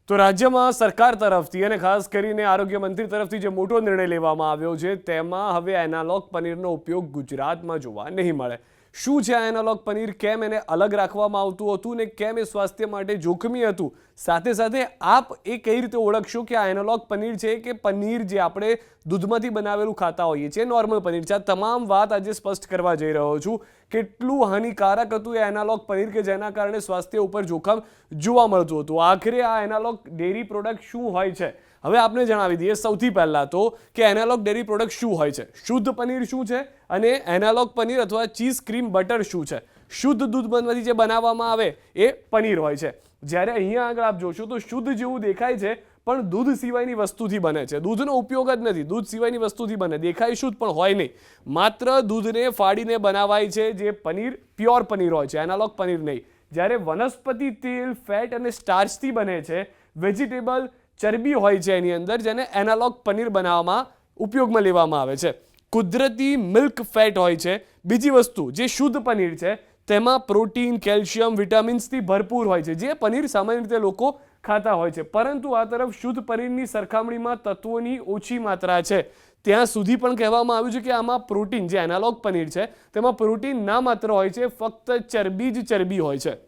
તો રાજ્યમાં સરકાર તરફથી અને ખાસ કરીને આરોગ્ય મંત્રી તરફથી જે મોટો નિર્ણય લેવામાં આવ્યો છે તેમાં હવે એનાલોગ પનીરનો ઉપયોગ ગુજરાતમાં જોવા નહીં મળે. શું છે આ એનાલોગ પનીર, કેમ એને અલગ રાખવામાં આવતું હતું ને કેમ એ સ્વાસ્થ્ય માટે જોખમી હતું, સાથે સાથે આપ એ કઈ રીતે ઓળખશો કે આ એનાલોગ પનીર છે કે પનીર જે આપણે દૂધમાંથી બનાવેલું ખાતા હોઈએ છીએ નોર્મલ પનીર છે. આ તમામ વાત આજે સ્પષ્ટ કરવા જઈ રહ્યો છું. કેટલું હાનિકારક હતું એ એનાલોગ પનીર કે જેના કારણે સ્વાસ્થ્ય ઉપર જોખમ જોવા મળતું હતું. આખરે આ એનાલોગ ડેરી પ્રોડક્ટ શું હોય છે હવે આપને જણાવી દઈએ. સૌથી પહેલાં તો કે એનાલોગ ડેરી પ્રોડક્ટ શું હોય છે, શુદ્ધ પનીર શું છે અને એનાલોગ પનીર અથવા ચીઝ ક્રીમ બટર શું છે. શુદ્ધ દૂધમાંથી જે બનાવવામાં આવે એ પનીર હોય છે. જ્યારે અહીંયા આગળ આપ જોશો તો શુદ્ધ જેવું દેખાય છે પણ દૂધ સિવાયની વસ્તુથી બને છે. દૂધનો ઉપયોગ જ નથી, દૂધ સિવાયની વસ્તુથી બને, દેખાય શુદ્ધ પણ હોય નહીં. માત્ર દૂધને ફાડીને બનાવાય છે જે પનીર પ્યોર પનીર હોય છે, એનાલોગ પનીર નહીં. જ્યારે વનસ્પતિ તેલ, ફેટ અને સ્ટાર્ચથી બને છે, વેજીટેબલ ચરબી હોય છે એની અંદર, જેને એનાલોગ પનીર બનાવવામાં ઉપયોગમાં લેવામાં આવે છે. કુદરતી મિલ્ક ફેટ હોય છે. બીજી વસ્તુ જે શુદ્ધ પનીર છે તેમાં પ્રોટીન, કેલ્શિયમ, વિટામિન્સથી ભરપૂર હોય છે જે પનીર સામાન્ય રીતે લોકો ખાતા હોય છે. પરંતુ આ તરફ શુદ્ધ પનીરની સરખામણીમાં તત્વોની ઓછી માત્રા છે. ત્યાં સુધી પણ કહેવામાં આવ્યું છે કે આમાં પ્રોટીન, જે એનાલોગ પનીર છે તેમાં પ્રોટીન ના માત્ર હોય છે, ફક્ત ચરબી જ ચરબી હોય છે.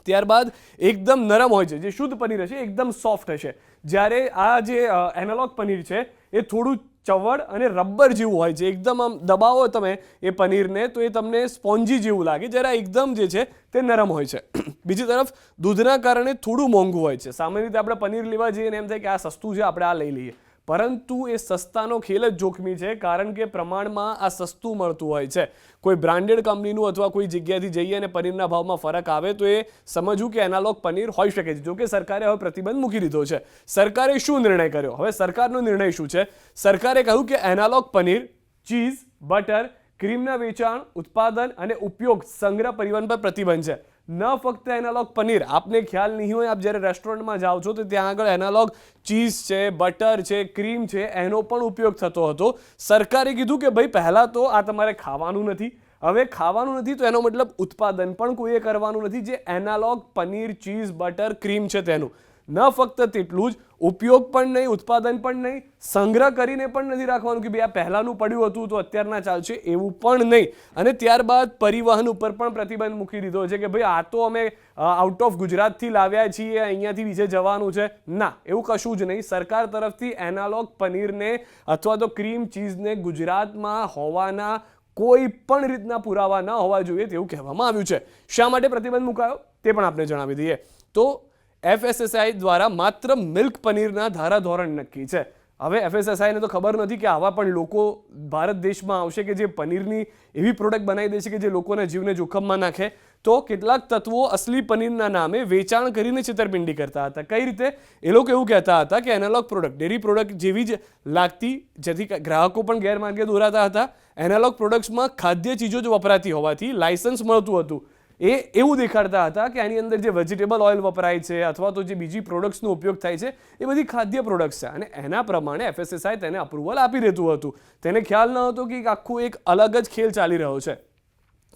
ત્યારબાદ એકદમ નરમ હોય છે. જે શુદ્ધ પનીર હશે એકદમ સોફ્ટ હશે, જ્યારે આ જે એનાલોગ પનીર છે એ થોડું ચવડ અને રબર જેવું હોય છે. એકદમ આમ દબાવો તમે એ પનીરને તો એ તમને સ્પોન્જી જેવું લાગે, જ્યારે એકદમ જે છે તે નરમ હોય છે. બીજી તરફ દૂધના કારણે થોડું મોંઘું હોય છે. સામાન્ય રીતે આપણે પનીર લેવા જઈએ ને એમ થાય કે આ સસ્તું છે, આપણે આ લઈ લઈએ, પરંતુ એ સસ્તાનો ખેલ જ જોખમી છે, કારણ કે પ્રમાણમાં આ સસ્તું મળતું હોય છે. કોઈ બ્રાન્ડેડ કંપનીનું અથવા કોઈ જગ્યાથી જઈએ અને પનીરના ભાવમાં ફરક આવે તો એ સમજવું કે એનાલોગ પનીર હોઈ શકે છે. જોકે સરકારે હવે પ્રતિબંધ મૂકી દીધો છે. સરકારે શું નિર્ણય કર્યો? હવે સરકારનો નિર્ણય શું છે? સરકારે કહ્યું કે એનાલોગ પનીર, ચીઝ, બટર, ક્રીમના વેચાણ, ઉત્પાદન અને ઉપયોગ, સંગ્રહ, પરિવહન પર પ્રતિબંધ છે. ન ફક્ત એનાલોગ પનીર, આપને ખ્યાલ નહીં હોય, આપ જ્યારે રેસ્ટોરન્ટમાં જાઓ છો તો ત્યાં આગળ એનાલોગ ચીઝ છે, બટર છે, ક્રીમ છે, એનો પણ ઉપયોગ થતો હતો. સરકારે કીધું કે ભાઈ પહેલાં તો આ તમારે ખાવાનું નથી, હવે ખાવાનું નથી તો એનો મતલબ ઉત્પાદન પણ કોઈએ કરવાનું નથી જે analogue paneer, cheese, butter, cream છે તેનું. ન ફક્ત તેટલું જ, ઉપયોગ પણ નહીં, ઉત્પાદન પણ નહીં, સંગ્રહ કરીને પણ નથી રાખવાનું કે ભાઈ આ પહેલાંનું પડ્યું હતું તો અત્યારના ચાલશે, એવું પણ નહીં. અને ત્યારબાદ પરિવહન ઉપર પણ પ્રતિબંધ મૂકી દીધો છે કે ભાઈ આ તો અમે આઉટ ઓફ ગુજરાતથી લાવ્યા છીએ, અહીંયાથી બીજે જવાનું છે. ના, એવું કશું જ નહીં. સરકાર તરફથી એનાલોગ પનીરને અથવા તો ક્રીમ, ચીઝને ગુજરાતમાં હોવાના કોઈ પણ રીતના પુરાવા ન હોવા જોઈએ તેવું કહેવામાં આવ્યું છે. શા માટે પ્રતિબંધ મુકાયો તે પણ આપણે જણાવી દઈએ. તો FSSAI દ્વારા માત્ર મિલ્ક પનીરના ધારાધોરણ નક્કી છે. હવે FSSAIને તો ખબર નથી કે આવા પણ લોકો ભારત દેશમાં આવશે કે જે પનીરની એવી પ્રોડક્ટ બનાવી દેશે કે જે લોકોના જીવને જોખમમાં નાખે. તો કેટલાક તત્વો અસલી પનીરના નામે વેચાણ કરીને છેતરપિંડી કરતા હતા. કઈ રીતે? એ લોકો એવું કહેતા હતા કે એનાલોગ પ્રોડક્ટ ડેરી પ્રોડક્ટ જેવી જ લાગતી, જેથી ગ્રાહકો પણ ગેરમાર્ગે દોરાતા હતા. એનાલોગ પ્રોડક્ટ્સમાં ખાદ્ય ચીજો જ વપરાતી હોવાથી લાયસન્સ મળતું હતું. એ એવું દેખાડતા હતા કે આની અંદર જે વેજીટેબલ ઓઇલ વપરાય છે અથવા તો જે બીજી પ્રોડક્ટ્સનો ઉપયોગ થાય છે એ બધી ખાદ્ય પ્રોડક્ટ્સ છે અને એના પ્રમાણે FSSAI તેને અપ્રુવલ આપી દેતું હતું. તેને ખ્યાલ ન હતો કે આખું એક અલગ જ ખેલ ચાલી રહ્યો છે.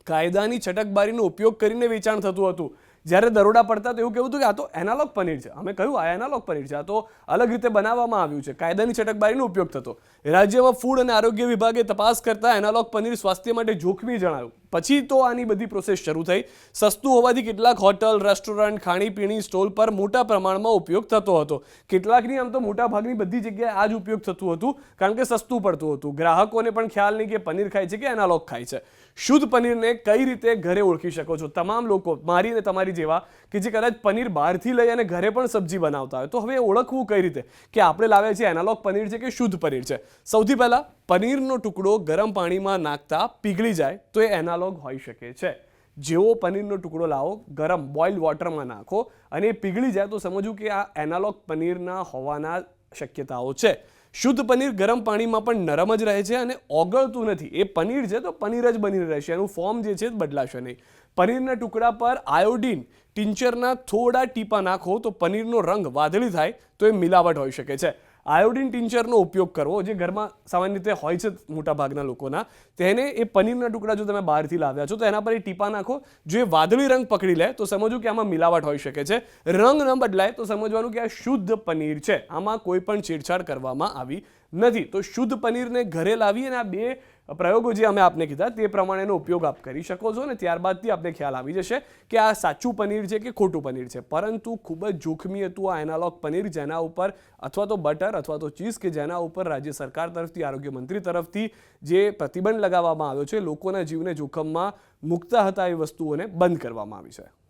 કાયદાની છટકબારીનો ઉપયોગ કરીને વેચાણ થતું હતું. જ્યારે દરોડા પડતા તો એવું કહેવું હતું કે આ તો એનાલોગ પનીર છે. અમે કહ્યું આ એનાલોગ પનીર છે, આ તો અલગ રીતે બનાવવામાં આવ્યું છે. કાયદાની છટકબારીનો ઉપયોગ થતો. રાજ્યમાં ફૂડ અને આરોગ્ય વિભાગે તપાસ કરતા એનાલોગ પનીર સ્વાસ્થ્ય માટે જોખમી જણાવ્યું. પછી તો આની બધી પ્રોસેસ શરૂ થઈ. સસ્તું હોવાથી કેટલાક હોટલ, રેસ્ટોરન્ટ, ખાણીપીણી સ્ટોલ પર મોટા પ્રમાણમાં ઉપયોગ થતો હતો. કેટલાકની આમ તો મોટા ભાગની બધી જગ્યાએ આ જ ઉપયોગ થતું હતું, કારણ કે સસ્તું પડતું હતું. ગ્રાહકોને પણ ખ્યાલ નહીં કે પનીર ખાય છે કે એનાલોગ ખાય છે. શુદ્ધ પનીરને કઈ રીતે ઘરે ઓળખી શકો છો? તમામ લોકો, મારી અને તમારી જેવા, કે જે કદાચ પનીર બહારથી લઈ અને ઘરે પણ સબ્જી બનાવતા હોય, તો હવે ઓળખવું કઈ રીતે કે આપણે લાવ્યા છીએ એનાલોગ પનીર છે કે શુદ્ધ પનીર છે? સૌથી પહેલાં પનીરનો ટુકડો ગરમ પાણીમાં નાખતા પીગળી જાય તો એ એનાલોગ હોઈ શકે છે. જેવો પનીરનો ટુકડો લાવો, ગરમ બોઇલ્ડ વોટરમાં નાખો અને એ પીગળી જાય તો સમજવું કે આ એનાલોગ પનીરના હોવાના શક્યતાઓ છે. શુદ્ધ પનીર ગરમ પાણીમાં પણ નરમ જ રહે છે અને ઓગળતું નથી. એ પનીર છે તો પનીર જ બની રહેશે, એનું ફોર્મ જે છે બદલાશે નહીં. પનીરના ટુકડા પર આયોડીન ટિંચરના થોડા ટીપા નાખો તો પનીરનો રંગ વાદળી થાય તો એ મિલાવટ હોઈ શકે છે. આયોડિન ટિંચરનો ઉપયોગ કરવો, જે ઘરમાં સામાન્ય રીતે હોય છે મોટાભાગના લોકોના, તેને એ પનીરના ટુકડા જો તમે બહારથી લાવ્યા છો તો એના પર એ ટીપા નાખો. જો એ વાદળી રંગ પકડી લે તો સમજવું કે આમાં મિલાવટ હોઈ શકે છે. રંગ ન બદલાય તો સમજવાનું કે આ શુદ્ધ પનીર છે, આમાં કોઈ પણ છેડછાડ કરવામાં આવી નથી. તો શુદ્ધ પનીરને ઘરે લાવી અને આ બે પ્રયોગો જે અમે આપને કીધા તે પ્રમાણેનો ઉપયોગ આપ કરી શકો છો, અને ત્યારબાદથી આપને ખ્યાલ આવી જશે કે આ સાચું પનીર છે કે ખોટું પનીર છે. પરંતુ ખૂબ જ જોખમી હતું આ એનાલોગ પનીર, જેના ઉપર અથવા તો બટર અથવા તો ચીઝ કે જેના ઉપર રાજ્ય સરકાર તરફથી, આરોગ્ય મંત્રી તરફથી જે પ્રતિબંધ લગાવવામાં આવ્યો છે, લોકોના જીવને જોખમમાં મૂકતા હતા એ વસ્તુઓને બંધ કરવામાં આવી છે.